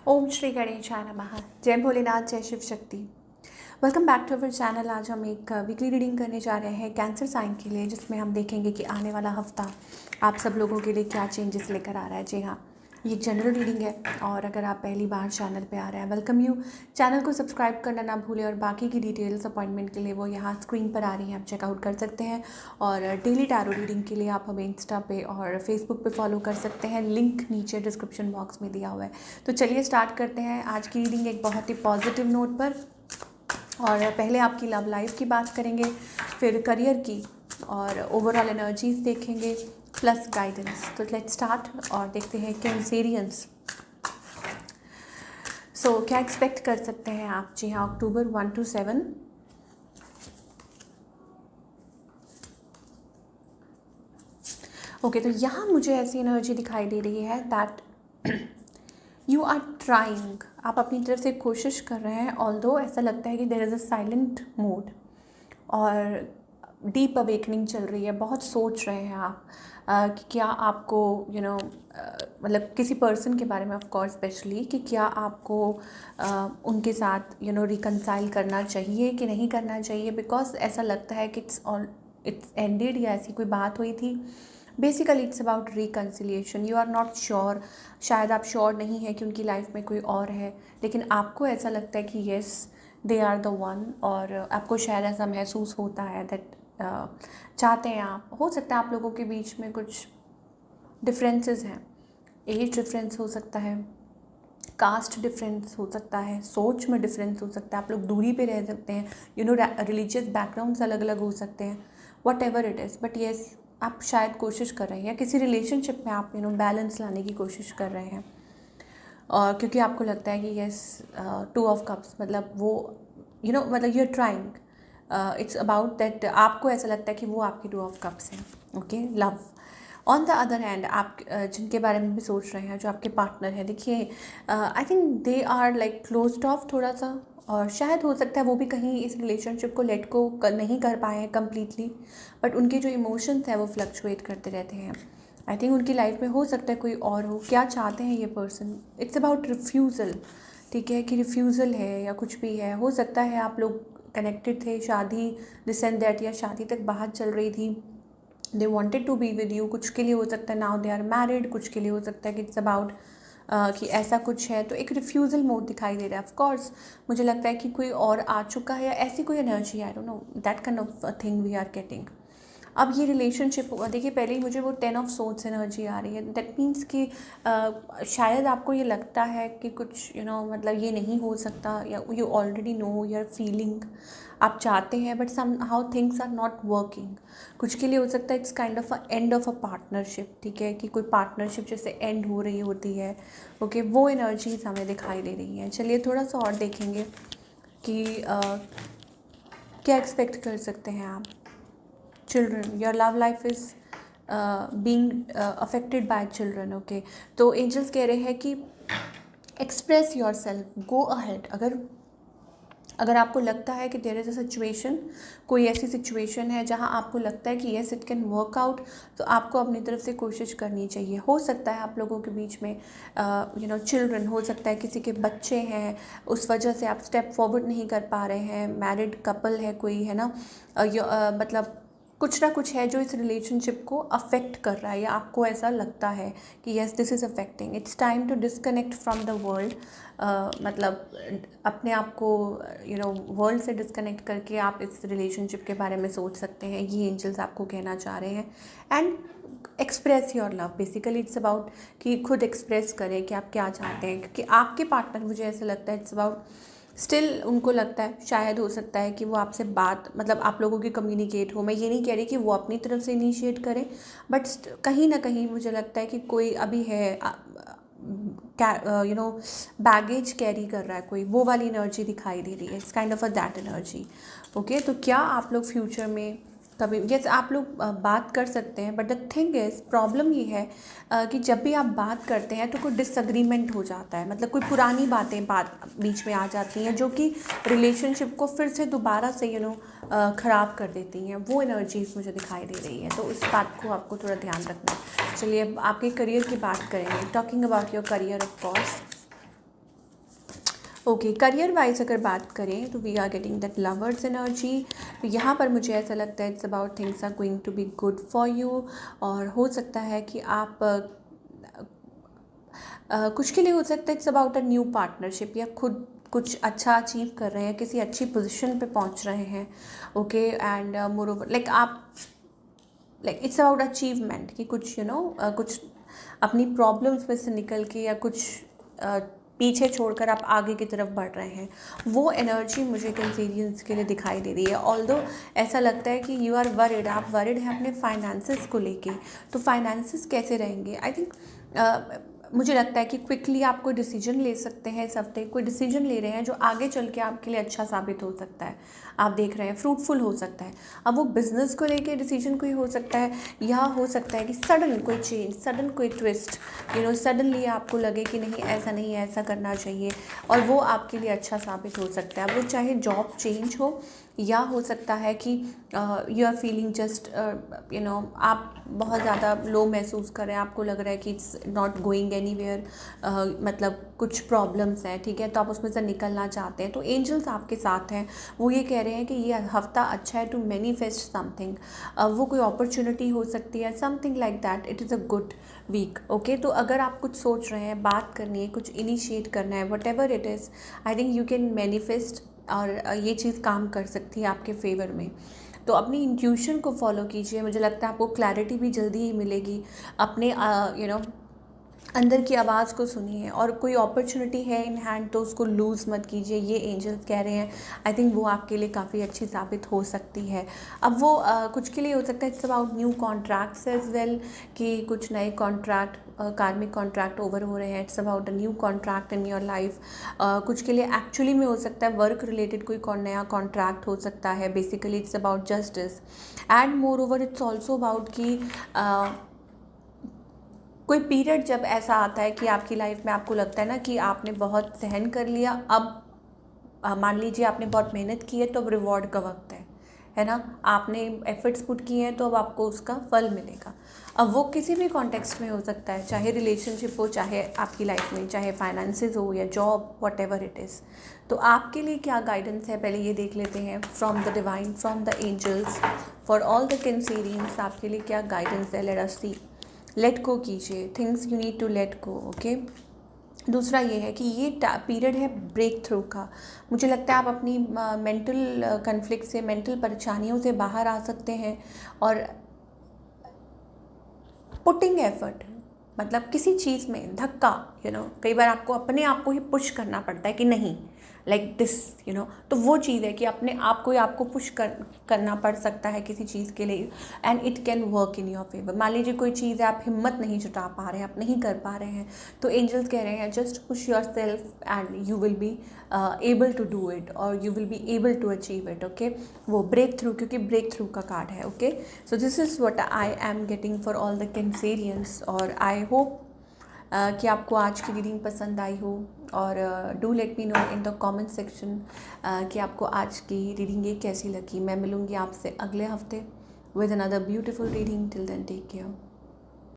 ओम श्री गणेशाय नमः। जय भोलेनाथ, जय Shiv Shakti. Welcome back to our channel. आज हम एक वीकली रीडिंग करने जा रहे हैं कैंसर साइन के लिए, जिसमें हम देखेंगे कि आने वाला हफ्ता आप सब लोगों के लिए क्या चेंजेस लेकर आ रहा है। जी हाँ, ये जनरल रीडिंग है और अगर आप पहली बार चैनल पे आ रहे हैं, वेलकम यू। चैनल को सब्सक्राइब करना ना भूलें और बाकी की डिटेल्स अपॉइंटमेंट के लिए वो यहाँ स्क्रीन पर आ रही हैं, आप चेकआउट कर सकते हैं। और डेली टैरो रीडिंग के लिए आप हमें इंस्टा पे और फेसबुक पे फॉलो कर सकते हैं, लिंक नीचे डिस्क्रिप्शन बॉक्स में दिया हुआ है। तो चलिए स्टार्ट करते हैं आज की रीडिंग एक बहुत ही पॉजिटिव नोट पर। और पहले आपकी लव लाइफ की बात करेंगे, फिर करियर की और ओवरऑल एनर्जीज देखेंगे, प्लस गाइडेंस। तो लेट्स स्टार्ट और देखते हैं कैंसेरियंस। क्या एक्सपेक्ट कर सकते हैं आप। जी हाँ, अक्टूबर 1 to 7। ओके, तो यहाँ मुझे ऐसी एनर्जी दिखाई दे रही है दैट यू आर ट्राइंग, आप अपनी तरफ से कोशिश कर रहे हैं। ऑल्दो ऐसा लगता है कि there is a silent mode और डीप अवेकनिंग चल रही है। बहुत सोच रहे हैं आप कि क्या आपको मतलब किसी पर्सन के बारे में, ऑफ कोर्स स्पेशली, कि क्या आपको उनके साथ रिकंसाइल करना चाहिए कि नहीं करना चाहिए। बिकॉज ऐसा लगता है कि इट्स एंडेड या ऐसी कोई बात हुई थी। Basically it's about reconciliation. You are not sure, शायद आप श्योर नहीं है कि उनकी लाइफ में कोई और है, लेकिन आपको ऐसा लगता है कि yes they are the one. और आपको शायद ऐसा महसूस होता है दैट चाहते हैं आप। हो सकता है आप लोगों के बीच में कुछ डिफरेंसेस हैं, एज डिफरेंस हो सकता है, कास्ट डिफरेंस हो सकता है, सोच में डिफरेंस हो सकता है, आप लोग दूरी पे रह सकते हैं, रिलीजियस बैकग्राउंड्स अलग अलग हो सकते हैं, what ever it is. But yes, आप शायद कोशिश कर रहे हैं या किसी रिलेशनशिप में आप बैलेंस लाने की कोशिश कर रहे हैं। और क्योंकि आपको लगता है कि येस, 2 ऑफ कप्स मतलब वो मतलब you are trying, it's about that. आपको ऐसा लगता है कि वो आपकी 2 ऑफ कप्स हैं। Okay, love. On the other hand आप जिनके बारे में भी सोच रहे हैं, जो आपके पार्टनर हैं, देखिए I think they are like closed off थोड़ा सा। और शायद हो सकता है वो भी कहीं इस रिलेशनशिप को लेट को नहीं कर पाए हैं कम्प्लीटली, बट उनके जो इमोशंस हैं वो फ्लक्चुएट करते रहते हैं। आई थिंक उनकी लाइफ में हो सकता है कोई और हो। क्या चाहते हैं ये पर्सन, इट्स अबाउट रिफ्यूज़ल। ठीक है कि रिफ्यूज़ल है या कुछ भी है। हो सकता है आप लोग कनेक्टेड थे, शादी दिस एंड दैट, या शादी तक बात चल रही थी, they wanted to be with you. कुछ के लिए हो सकता है नाउ दे आर मैरिड, कुछ के लिए हो सकता है कि इट्स अबाउट कि ऐसा कुछ है। तो एक रिफ्यूज़ल मोड दिखाई दे रहा है। ऑफ कोर्स मुझे लगता है कि कोई और आ चुका है या ऐसी कोई energy, I don't know, that kind of thing we are getting. अब ये रिलेशनशिप, देखिए पहले ही मुझे वो 10 ऑफ सोर्ड्स एनर्जी आ रही है। दैट मीन्स कि शायद आपको ये लगता है कि कुछ मतलब ये नहीं हो सकता, या you already know your feeling, आप चाहते हैं but somehow things are not working. कुछ के लिए हो सकता है it's kind of a end of a partnership. ठीक है कि कोई पार्टनरशिप जैसे एंड हो रही होती है। ओके, वो एनर्जीज हमें दिखाई दे रही हैं। चलिए थोड़ा सा और देखेंगे कि क्या एक्सपेक्ट कर सकते हैं आप। Children, your love life is being affected by children. Okay, तो एंजल्स कह रहे हैं कि express your self, go ahead. अगर आपको लगता है कि देयर इज़ अ सिचुएशन, कोई ऐसी सिचुएशन है जहां आपको लगता है कि yes it can work out, तो आपको अपनी तरफ से कोशिश करनी चाहिए। हो सकता है आप लोगों के बीच में चिल्ड्रन, हो सकता है किसी के बच्चे हैं, उस वजह से आप स्टेप फॉरवर्ड नहीं कर पा रहे हैं। मैरिड कपल है कोई, है ना, मतलब कुछ ना कुछ है जो इस रिलेशनशिप को अफेक्ट कर रहा है, या आपको ऐसा लगता है कि yes this is affecting. It's time to disconnect from the world. मतलब अपने आप को वर्ल्ड से डिस्कनेक्ट करके आप इस रिलेशनशिप के बारे में सोच सकते हैं। ये एंजल्स आपको कहना चाह रहे हैं। And express your love, basically it's about कि खुद एक्सप्रेस करें कि आप क्या चाहते हैं। क्योंकि आपके पार्टनर, मुझे ऐसा लगता है इट्स अबाउट स्टिल, उनको लगता है, शायद हो सकता है कि वो आपसे बात, मतलब आप लोगों की कम्युनिकेट हो। मैं ये नहीं कह रही कि वो अपनी तरफ से इनिशिएट करें, बट कहीं ना कहीं मुझे लगता है कि कोई अभी है बैगेज कैरी कर रहा है कोई, वो वाली एनर्जी दिखाई दे रही है। It's kind of a that energy. Okay, तो क्या आप लोग फ्यूचर में कभी, यस आप लोग बात कर सकते हैं, but the thing is, problem ये है कि जब भी आप बात करते हैं तो कोई डिसएग्रीमेंट हो जाता है। मतलब कोई पुरानी बातें बीच में आ जाती हैं जो कि रिलेशनशिप को फिर से दोबारा से ख़राब कर देती हैं। वो एनर्जीज मुझे दिखाई दे रही हैं, तो इस बात को आपको थोड़ा ध्यान रखना है। चलिए अब आपके करियर की बात करेंगे, talking about your career of course. Okay, career wise अगर बात करें तो we are getting that lovers energy. तो यहाँ पर मुझे ऐसा लगता है it's about things are going to be good for you. और हो सकता है कि आप कुछ के लिए हो सकता है it's about a new partnership, या खुद कुछ अच्छा अचीव कर रहे हैं, किसी अच्छी पोजीशन पे पहुंच रहे हैं। Okay, and more over like आप लाइक इट्स अबाउट अचीवमेंट कि कुछ कुछ अपनी प्रॉब्लम्स में से निकल के या कुछ पीछे छोड़कर आप आगे की तरफ बढ़ रहे हैं। वो एनर्जी मुझे कैंसेरियंस के लिए दिखाई दे रही है। ऑल्दो ऐसा लगता है कि यू आर वरिड, आप वरिड हैं अपने फाइनेंसेस को लेके। तो फाइनेंसेस कैसे रहेंगे, आई थिंक मुझे लगता है कि क्विकली आप कोई डिसीजन ले सकते हैं। इस हफ्ते कोई डिसीजन ले रहे हैं जो आगे चल के आपके लिए अच्छा साबित हो सकता है, आप देख रहे हैं फ्रूटफुल हो सकता है। अब वो बिज़नेस को लेके डिसीजन कोई हो सकता है, या हो सकता है कि सडन कोई चेंज, सडन कोई ट्विस्ट, सडनली आपको लगे कि नहीं ऐसा नहीं है, ऐसा करना चाहिए, और वो आपके लिए अच्छा साबित हो सकता है। अब वो चाहे जॉब चेंज हो, या हो सकता है कि यू आर फीलिंग जस्ट आप बहुत ज़्यादा लो महसूस कर रहे हैं, आपको लग रहा है कि इट्स नॉट गोइंग एनीवेयर, मतलब कुछ प्रॉब्लम्स हैं, ठीक है, तो आप उसमें से निकलना चाहते हैं। तो एंजल्स आपके साथ हैं, वो ये कह रहे हैं कि ये हफ्ता अच्छा है टू मैनिफेस्ट समथिंग। वो कोई अपॉर्चुनिटी हो सकती है, something like that. It is a good week. Okay, तो अगर आप कुछ सोच रहे हैं, बात करनी है, कुछ इनिशिएट करना है, what ever it is, I think you can manifest, और ये चीज़ काम कर सकती है आपके फेवर में। तो अपनी इंट्यूशन को फॉलो कीजिए, मुझे लगता है आपको क्लैरिटी भी जल्दी ही मिलेगी। अपने अंदर की आवाज़ को सुनिए, और कोई अपॉर्चुनिटी है इन हैंड तो उसको लूज़ मत कीजिए, ये एंजल्स कह रहे हैं। आई थिंक वो आपके लिए काफ़ी अच्छी साबित हो सकती है। अब वो कुछ के लिए हो सकता है it's about new contracts as well, कि कुछ नए कॉन्ट्रैक्ट, कार्मिक कॉन्ट्रैक्ट ओवर हो रहे हैं। It's about a new contract in your life. कुछ के लिए एक्चुअली में हो सकता है वर्क रिलेटेड कोई नया कॉन्ट्रैक्ट हो सकता है। Basically it's about justice, and more over it's also about कि कोई पीरियड जब ऐसा आता है कि आपकी लाइफ में आपको लगता है ना कि आपने बहुत सहन कर लिया, अब मान लीजिए आपने बहुत मेहनत की है, तो अब रिवॉर्ड का वक्त है ना, आपने एफर्ट्स पुट किए हैं, तो अब आपको उसका फल मिलेगा। अब वो किसी भी कॉन्टेक्स्ट में हो सकता है, चाहे रिलेशनशिप हो, चाहे आपकी लाइफ में, चाहे फाइनेंसेस हो, या job, what ever it is. तो आपके लिए क्या गाइडेंस है, पहले ये देख लेते हैं from the divine, from the angels, for all the Cancerians आपके लिए क्या गाइडेंस है। लेट अस सी। लेट गो कीजिए, things you need to let go. Okay, दूसरा ये है कि ये पीरियड है ब्रेक थ्रू का। मुझे लगता है आप अपनी मेंटल कन्फ्लिक्ट से, मेंटल परेशानियों से बाहर आ सकते हैं, और पुटिंग एफर्ट, मतलब किसी चीज़ में धक्का, कई बार आपको अपने आप को ही पुश करना पड़ता है कि नहीं, लाइक दिस, तो वो चीज़ है कि अपने आप को ही आपको पुश करना पड़ सकता है किसी चीज़ के लिए, and it can work in your favour. मान लीजिए कोई चीज़ है, आप हिम्मत नहीं जुटा पा रहे हैं, आप नहीं कर पा रहे हैं, तो एंजल्स कह रहे हैं just push yourself and you will be able to do it, और you will be able to achieve it. Okay, वो ब्रेक थ्रू, क्योंकि ब्रेक थ्रू का कार्ड है। Okay, so this is what I am getting for all the Cancerians, और I hope कि आपको आज की रीडिंग पसंद आई हो, और do let me know in the comment section कि आपको आज की रीडिंग ये कैसी लगी। मैं मिलूँगी आपसे अगले हफ्ते with another beautiful reading. Till then take care.